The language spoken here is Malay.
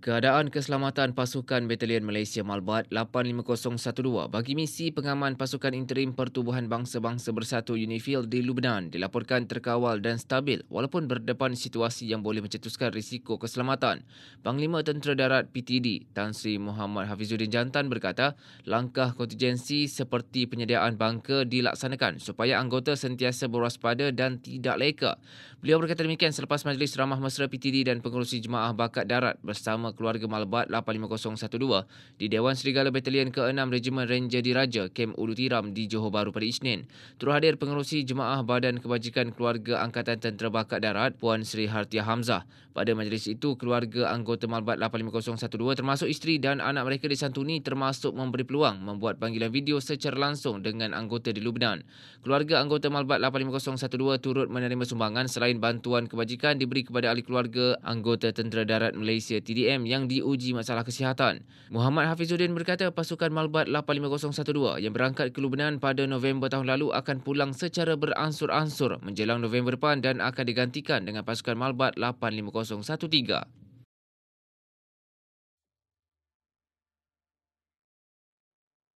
Keadaan Keselamatan Pasukan Batalion Malaysia Malbat 85012 bagi misi pengaman Pasukan Interim Pertubuhan Bangsa-Bangsa Bersatu UNIFIL di Lubnan dilaporkan terkawal dan stabil walaupun berdepan situasi yang boleh mencetuskan risiko keselamatan. Panglima Tentera Darat PTD Tan Sri Muhammad Hafizuddin Jantan berkata, langkah kontingensi seperti penyediaan bangker dilaksanakan supaya anggota sentiasa berwaspada dan tidak leka. Beliau berkata demikian selepas Majlis Ramah Mesra PTD dan Pengerusi Jemaah Bakat Darat bersama keluarga Malbat 85012 di Dewan Serigala Batalion ke-6 Regimen Ranger Diraja, Kem Ulu Tiram di Johor Bahru pada Isnin. Turut hadir Pengerusi Jemaah Badan Kebajikan Keluarga Angkatan Tentera Bakat Darat, Puan Sri Hartia Hamzah. Pada majlis itu, keluarga anggota Malbat 85012 termasuk isteri dan anak mereka disantuni termasuk memberi peluang membuat panggilan video secara langsung dengan anggota di Lubnan. Keluarga anggota Malbat 85012 turut menerima sumbangan selain bantuan kebajikan diberi kepada ahli keluarga anggota Tentera Darat Malaysia TDM yang diuji masalah kesihatan. Muhammad Hafizuddin berkata pasukan Malbat 85012 yang berangkat ke Lubnan pada November tahun lalu akan pulang secara beransur-ansur menjelang November depan dan akan digantikan dengan pasukan Malbat 85013.